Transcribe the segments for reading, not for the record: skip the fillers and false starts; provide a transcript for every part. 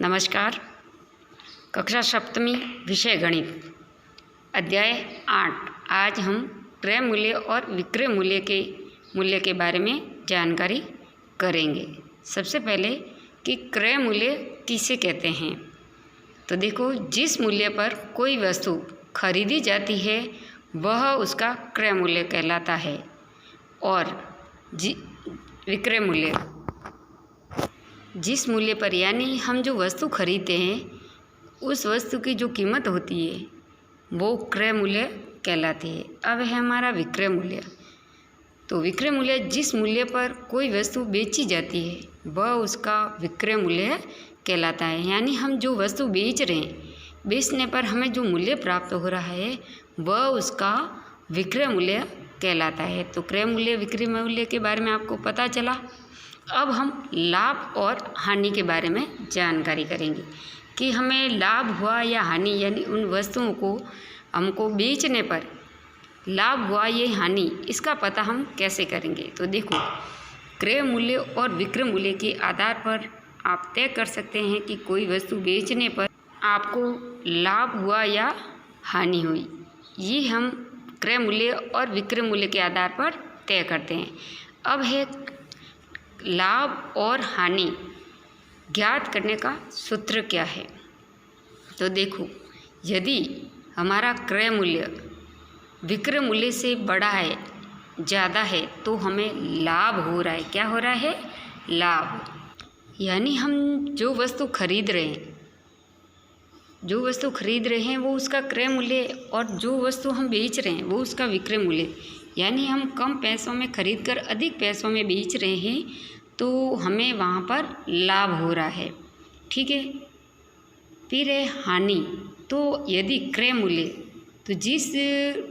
नमस्कार। कक्षा सप्तमी विषय गणित अध्याय 8। आज हम क्रय मूल्य और विक्रय मूल्य के बारे में जानकारी करेंगे। सबसे पहले कि क्रय मूल्य किसे कहते हैं। तो देखो, जिस मूल्य पर कोई वस्तु खरीदी जाती है वह उसका क्रय मूल्य कहलाता है। और विक्रय मूल्य जिस मूल्य पर, यानी हम जो वस्तु खरीदते हैं उस वस्तु की जो कीमत होती है वो क्रय मूल्य कहलाती है। अब है हमारा विक्रय मूल्य। तो विक्रय मूल्य जिस मूल्य पर कोई वस्तु बेची जाती है वह उसका विक्रय मूल्य कहलाता है। यानी हम जो वस्तु बेच रहे हैं, बेचने पर हमें जो मूल्य प्राप्त हो रहा है वह उसका विक्रय मूल्य कहलाता है। तो क्रय मूल्य विक्रय मूल्य के बारे में आपको पता चला। अब हम लाभ और हानि के बारे में जानकारी करेंगे कि हमें लाभ हुआ या हानि, यानी उन वस्तुओं को हमको बेचने पर लाभ हुआ या हानि, इसका पता हम कैसे करेंगे। तो देखो, क्रय मूल्य और विक्रय मूल्य के आधार पर आप तय कर सकते हैं कि कोई वस्तु बेचने पर आपको लाभ हुआ या हानि हुई। ये हम क्रय मूल्य और विक्रय मूल्य के आधार पर तय करते हैं। अब है लाभ और हानि ज्ञात करने का सूत्र क्या है। तो देखो, यदि हमारा क्रय मूल्य विक्रय मूल्य से बड़ा है, ज़्यादा है, तो हमें लाभ हो रहा है। क्या हो रहा है? लाभ। यानी हम जो वस्तु खरीद रहे हैं वो उसका क्रय मूल्य, और जो वस्तु हम बेच रहे हैं वो उसका विक्रय मूल्य। यानी हम कम पैसों में खरीद कर अधिक पैसों में बेच रहे हैं तो हमें वहाँ पर लाभ हो रहा है। ठीक है। फिर है हानि। तो यदि क्रय मूल्य, तो जिस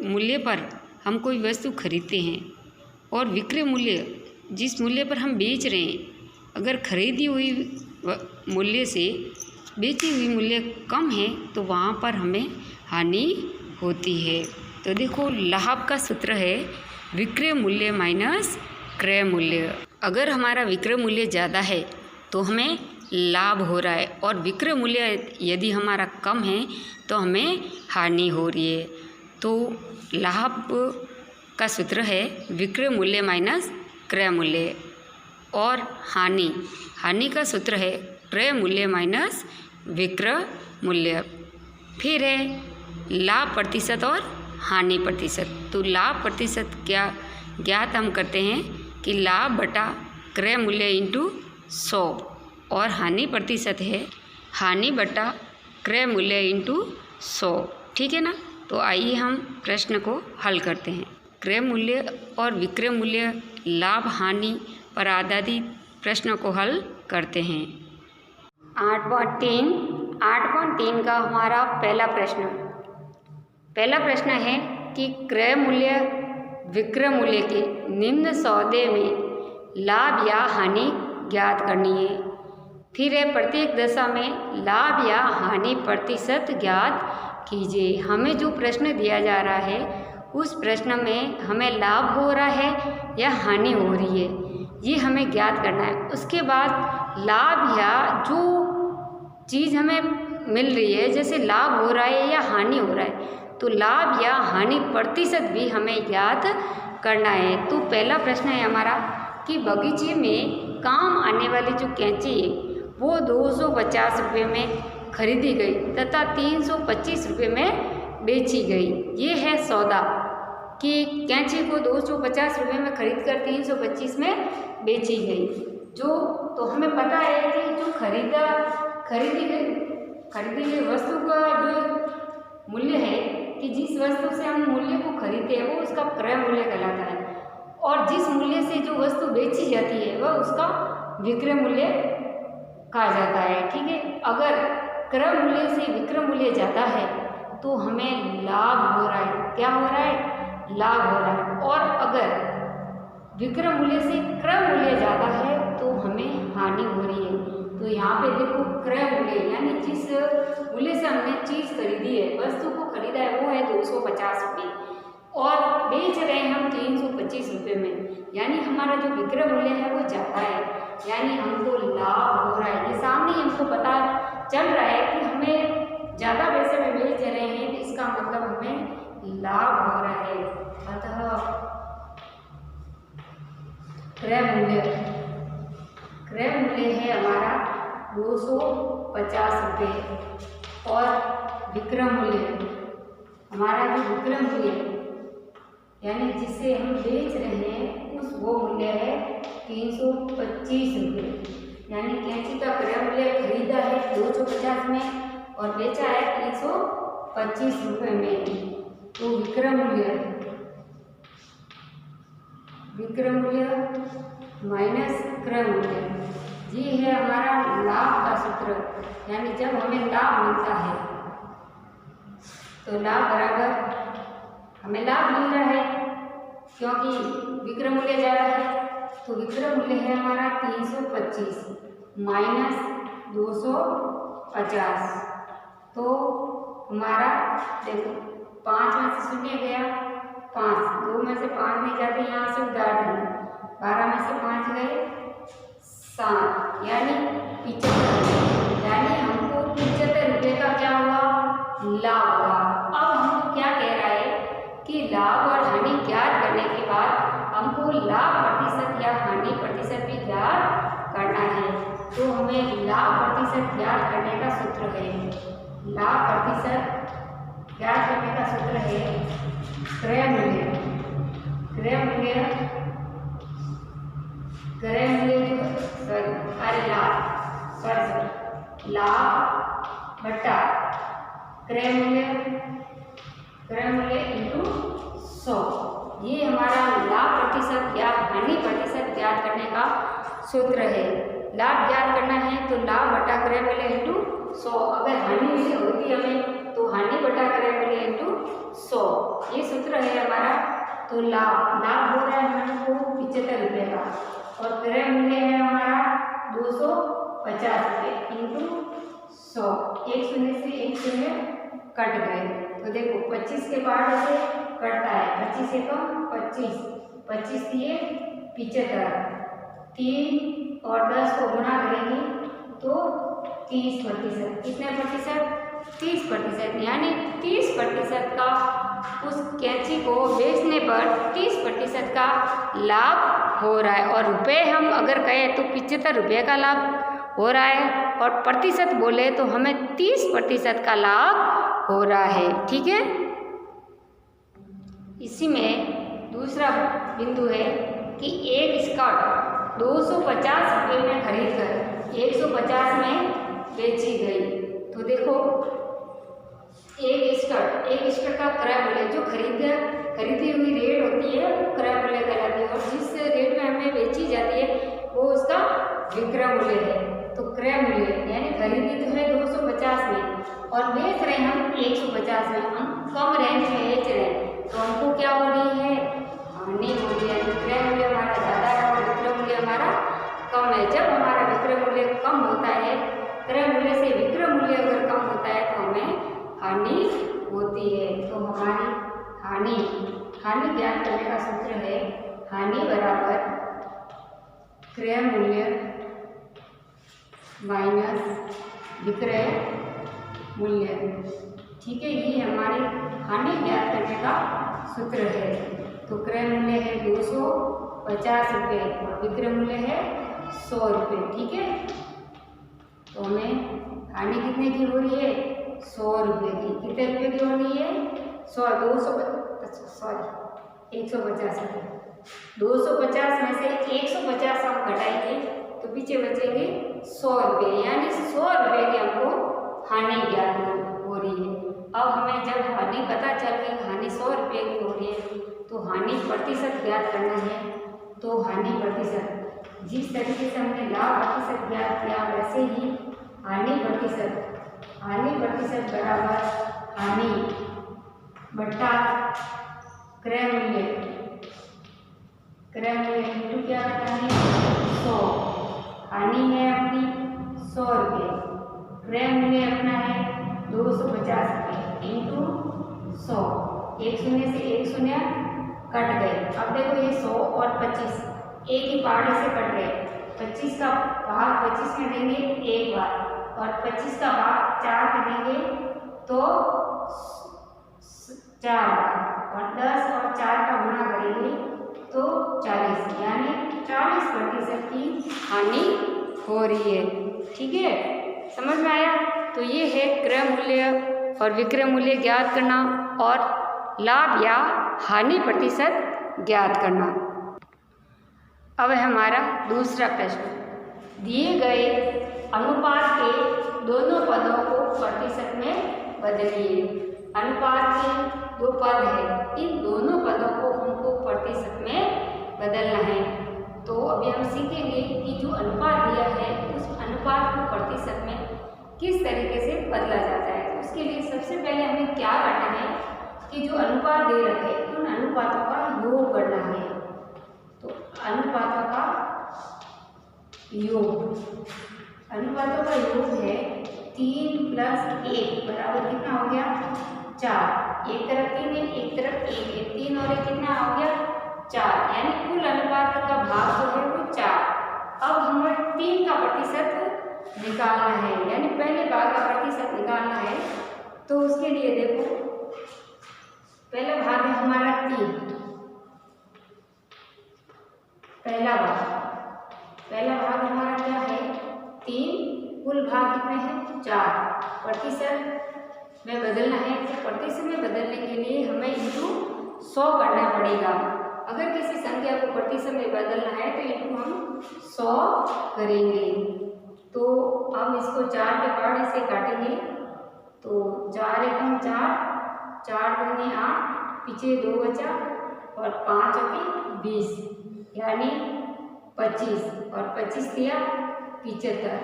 मूल्य पर हम कोई वस्तु खरीदते हैं, और विक्रय मूल्य जिस मूल्य पर हम बेच रहे हैं, अगर खरीदी हुई मूल्य से बेची हुई मूल्य कम है तो वहाँ पर हमें हानि होती है। तो देखो, लाभ का सूत्र है विक्रय मूल्य माइनस क्रय मूल्य। अगर हमारा विक्रय मूल्य ज़्यादा है तो हमें लाभ हो रहा है, और विक्रय मूल्य यदि हमारा कम है तो हमें हानि हो रही है। तो लाभ का सूत्र है विक्रय मूल्य माइनस क्रय मूल्य। और हानि का सूत्र है क्रय मूल्य माइनस विक्रय मूल्य। फिर है लाभ प्रतिशत और हानि प्रतिशत। तो लाभ प्रतिशत क्या ज्ञात हम करते हैं कि लाभ बटा क्रय मूल्य इंटू 100, और हानि प्रतिशत है हानि बटा क्रय मूल्य इंटू 100। ठीक है ना। तो आइए हम प्रश्न को हल करते हैं। क्रय मूल्य और विक्रय मूल्य, लाभ हानि पर आधारित प्रश्न को हल करते हैं। 8.3 का हमारा पहला प्रश्न है कि क्रय मूल्य विक्रय मूल्य के निम्न सौदे में लाभ या हानि ज्ञात करनी है। फिर है प्रत्येक दशा में लाभ या हानि प्रतिशत ज्ञात कीजिए। हमें जो प्रश्न दिया जा रहा है उस प्रश्न में हमें लाभ हो रहा है या हानि हो रही है, ये हमें ज्ञात करना है। उसके बाद लाभ या जो चीज़ हमें मिल रही है, जैसे लाभ हो रहा है या हानि हो रहा है, तो लाभ या हानि प्रतिशत भी हमें ज्ञात करना है। तो पहला प्रश्न है हमारा कि बगीचे में काम आने वाली जो कैंची है वो 250 रुपये में खरीदी गई तथा 325 रुपये में बेची गई। ये है सौदा कि कैंची को 250 रुपये में खरीद कर 325 में बेची गई। तो हमें पता है कि जो खरीदी गई वस्तु का जो मूल्य है, कि जिस वस्तु से हम मूल्य को खरीदते हैं वो उसका क्रय मूल्य कहलाता है, और जिस मूल्य से जो वस्तु बेची जाती है वह उसका विक्रय मूल्य कहा जाता है। ठीक है। अगर क्रय मूल्य से विक्रय मूल्य ज़्यादा है तो हमें लाभ हो रहा है। क्या हो रहा है? लाभ हो रहा है। और अगर विक्रय मूल्य से क्रय मूल्य ज़्यादा है तो हमें हानि हो रही है। तो यहाँ पे देखो, क्रय मूल्य यानी जिस मूल्य से हमने चीज़ खरीदी है, वस्तु को खरीदा है, वो है 250 रुपये, और बेच रहे हैं हम 325 रुपये में, यानी हमारा जो विक्रय मूल्य है वो ज़्यादा है, यानी हमको लाभ हो रहा है। ये सामने ही हमको पता चल रहा है कि हमें ज़्यादा पैसे में बेच रहे हैं, तो इसका मतलब हमें लाभ हो रहा है। अतः क्रय मूल्य है हमारा 250 रुपये और विक्रय मूल्य हमारा जो विक्रय मूल्य यानी जिसे हम बेच रहे हैं उस वो मूल्य है 325 रुपये। यानी कैंची का क्रय मूल्य खरीदा है 250 में और बेचा है 325 रुपये में। तो विक्रय मूल्य माइनस क्रय मूल्य, ये है हमारा लाभ का सूत्र। यानी जब हमें लाभ मिलता है तो लाभ बराबर हमें लाभ मिल रहा है क्योंकि विक्रय मूल्य ज़्यादा है, तो विक्रय मूल्य है हमारा 325 माइनस 250। तो हमारा देखो 5 में से 0 गया 5, 2 में से 5 नहीं जाते, यहाँ से उधार देंगे, 12 में से 5 गए 7 यानी 75। यानी हमको 75 रुपये का क्या हुआ, लाभ हुआ। अब हमको क्या कह रहा है कि लाभ और हानि ज्ञात करने के बाद हमको लाभ प्रतिशत या हानि प्रतिशत भी ज्ञात करना है। तो हमें लाभ प्रतिशत ज्ञात करने का सूत्र है, लाभ प्रतिशत ज्ञात करने का सूत्र है क्रय मूल्य लाभ बटा क्रय मूल्य इंटू 100। ये हमारा लाभ प्रतिशत या हानि प्रतिशत ज्ञात करने का सूत्र है। लाभ ज्ञात करना है तो लाभ बटा क्रय मूल्य इंटू 100। अगर हानि भी होती हमें तो हानि बटा क्रय मूल्य इंटू 100, ये सूत्र है हमारा। तो लाभ हो रहा है हमको 75 रुपये का और क्रय मूल्य है हमारा 250 रुपये इंटू 100। एक शून्य से एक शून्य कट गए, तो देखो 25 के बाद ऐसे कटता है, 25 एकम 25, 25 दिए 75, 3 और 10 को गुणा करेंगे तो 30%। कितने प्रतिशत, 30%। यानी 30% का उस कैंची को बेचने पर 30% का लाभ हो रहा है। और रुपए हम अगर कहें तो 75 रुपये का लाभ हो रहा है और प्रतिशत बोले तो हमें 30% का लाभ हो रहा है। ठीक है, इसी में दूसरा बिंदु है कि एक स्कर्ट 250 रुपये में खरीद कर 150 में बेची गई। तो देखो एक स्कर्ट का क्रय मूल्य जो खरीदी हुई रेट होती है वो क्रय मूल्य कहलाती है और जिस रेट में हमें बेची जाती है वो उसका विक्रय मूल्य है। तो क्रय मूल्य यानी खरीदी तो है 250 में और बेच रहे हैं हम 150 में, हम कम रेंज में बेच रहे हैं, तो हमको क्या हो रही है, हानि हो रही है। विक्रय मूल्य हमारा ज़्यादा है और विक्रय मूल्य हमारा कम है। जब हमारा विक्रय मूल्य कम होता है, क्रय मूल्य से विक्रय मूल्य अगर कम होता है तो हमें हानि होती है। तो हमारी हानि ज्ञात करने का सूत्र है हानि बराबर क्रय मूल्य माइनस विक्रय मूल्य। ठीक है, ये हमारे हानि ज्ञात करने का सूत्र है। तो क्रय मूल्य है 250 रुपये और विक्रय मूल्य है 100 रुपये। ठीक है, तो हमें हानि कितने की हो रही है, 100 रुपये की। कितने रुपये की हो रही है, 150 रुपये। 250 में से 150 हम घटाएंगे तो पीछे बचेंगे 100 रुपये, यानी 100 रुपये की हमको हानि ज्ञात हो रही है। अब हमें जब हानि पता चल गई हानि 100 रुपये की हो रही है तो हानि प्रतिशत ज्ञात करना है। तो हानि प्रतिशत जिस तरीके से हमने लाभ प्रतिशत ज्ञात किया वैसे ही हानि प्रतिशत बराबर हानि बट्टा क्रय मूल्य इंटू क्या करना है 100। हानि है अपनी 100 रुपये, क्रय मूल्य अपना है 250 रुपये इंटू 100। एक शून्य से एक शून्य कट गए। अब देखो ये 100 और 25 एक ही पहाड़ी से कट गए। 25 का भाग 25 में देंगे एक बार और 25 का भाग 4 करेंगे तो 4 भाग, और 10 और 4 का गुणा करेंगे तो 40, यानी 40% की हानि हो रही है। ठीक है, समझ में आया? तो ये है क्रय मूल्य और विक्रय मूल्य ज्ञात करना और लाभ या हानि प्रतिशत ज्ञात करना। अब है हमारा दूसरा प्रश्न, दिए गए अनुपात के दोनों पदों को प्रतिशत में बदलिए। अनुपात के दो पद है, इन दोनों पदों को हमको प्रतिशत में बदलना है। तो अभी हम सीखेंगे कि जो अनुपात दिया है उस अनुपात को प्रतिशत में किस तरीके से बदला जाता है। तो उसके लिए सबसे पहले हमें क्या करना है कि जो अनुपात दे रखे उन अनुपातों का योग करना है। तो अनुपातों का योग, अनुपातों का योग है 3 + 1 बराबर कितना हो गया? 4। एक तरफ 3 है, एक तरफ 1 है, 3 और 1 कितना हो गया? 4, यानी कुल अनुपात का भाग जो है वो 4। अब हमें 3 का प्रतिशत निकालना है, यानी पहले भाग का प्रतिशत निकालना है। तो उसके लिए देखो, पहला भाग है हमारा 3, पहला भाग हमारा क्या है? 3, कुल भाग कितने हैं? 4। प्रतिशत में बदलना है, तो प्रतिशत में बदलने के लिए हमें इंटू 100 करना पड़ेगा। अगर किसी संख्या को प्रतिशत में बदलना है तो इंटू हम 100 करेंगे। तो अब इसको 4 के पार्ट से काटेंगे, तो 4 एकम 4, 4 दूनी 8, पीछे 2 बचा और 5 होगी 20, यानी 25 और 25 दिया 75।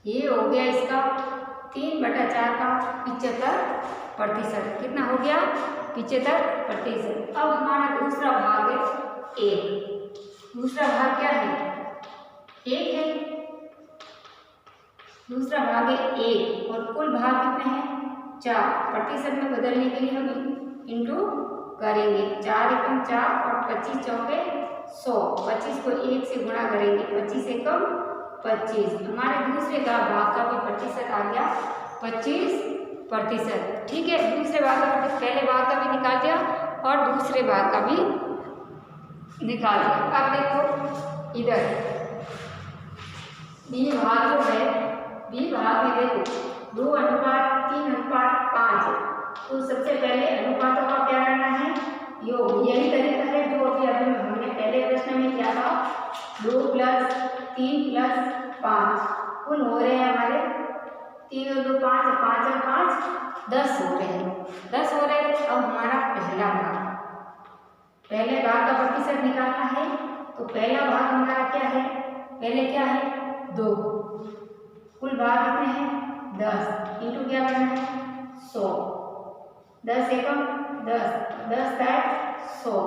ये हो गया इसका 3/4 का 75%। कितना हो गया? 75%। अब हमारा दूसरा भाग है 1। दूसरा भाग क्या है? 1 है। दूसरा भाग है 1 और कुल भाग कितने हैं? 4। प्रतिशत में बदलने के लिए हम इंटू करेंगे, 4 एकम 4 और 25 चौके 100। 25 को 1 से गुणा करेंगे, 25 एकम 25। हमारे दूसरे का भाग का भी प्रतिशत आ गया 25%। ठीक है, दूसरे भाग का पहले भाग का भी निकाल दिया और दूसरे भाग का भी निकाल दिया। अब देखो इधर बी भाग जो है, बी भाग में देखो 2:3:5 है। तो सबसे पहले अनुपातों का क्या करना है? योग। यही तरीका है जो अभी हमने पहले प्रश्न में किया था। 2 + 3 + 5 कुल हो रहे हैं हमारे 3 और 2 5, 5 और 5 10 हो रहे हैं। 10 हो रहे हैं। अब हमारा पहला भाग का प्रतिशत निकालना है। तो पहला भाग हमारा क्या है? पहले क्या है? 2। कुल भाग कितने हैं? 10 इंटू क्या करना है? 100। 10 एकम 10, 10 का 100।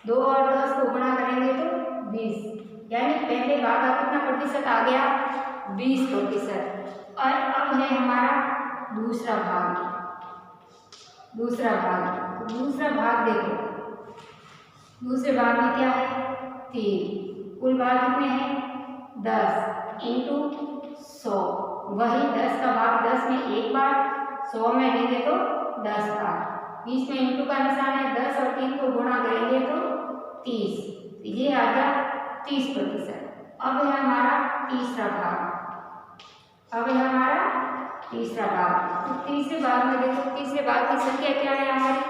2 और 10 को गुणा करेंगे तो 20, यानी पहले भाग का कितना प्रतिशत आ गया? 20%। और अब है हमारा दूसरा भाग। तो दूसरा भाग देखो, दूसरे भाग में क्या है? 3। कुल भाग कितने हैं? 10 इंटू 100। वही 10 का भाग 10 में एक बार, 100 में लेंगे तो 10 का, बीच में इंटू का निशान है। 10 और 3 को गुणा करेंगे तो 30, ये आ गया 30%। अब है हमारा तीसरा भाग। तो तीसरे भाग में देखो, तीसरे भाग की संख्या क्या है हमारी?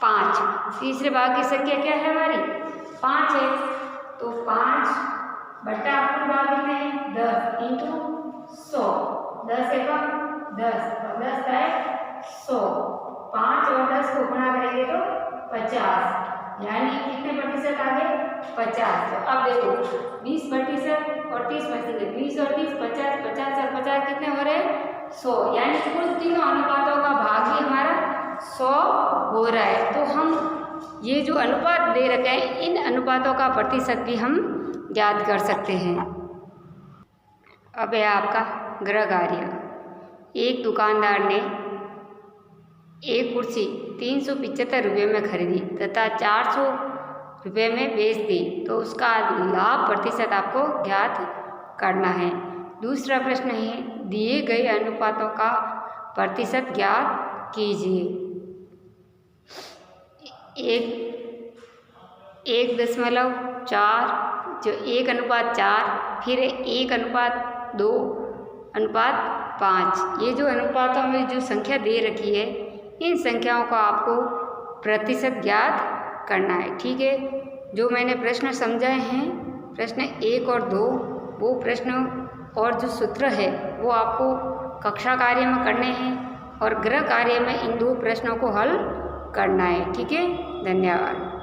5। तीसरे भाग की संख्या क्या है हमारी? 5 है। तो 5 बटा कुल भाग कितने हैं? 10 इंटू 100। 10 एकम 10 और 10 का 100। 5 और 10 को गुणा करेंगे तो 50, यानी कितने प्रतिशत आ गए? 50। तो अब देखो 20% और 30%, 20 और 30 50, 50 और 50 कितने हो रहे हैं? 100, यानी कुल तीनों अनुपातों का भाग भी हमारा 100 हो रहा है। तो हम ये जो अनुपात दे रखे हैं इन अनुपातों का प्रतिशत भी हम ज्ञात कर सकते हैं। अब है आपका गृह कार्य। एक दुकानदार ने एक कुर्सी 375 रुपये में खरीदी तथा 400 रुपये में बेच दी, तो उसका लाभ प्रतिशत आपको ज्ञात करना है। दूसरा प्रश्न है, दिए गए अनुपातों का प्रतिशत ज्ञात कीजिए। 1.4 जो 1:4, फिर 1:2:5। ये जो अनुपातों में जो संख्या दे रखी है, इन संख्याओं का आपको प्रतिशत ज्ञात करना है। ठीक है, जो मैंने प्रश्न समझाए हैं, प्रश्न 1 और 2, वो प्रश्न और जो सूत्र है वो आपको कक्षा कार्य में करने हैं और गृह कार्य में इन 2 प्रश्नों को हल करना है। ठीक है, धन्यवाद।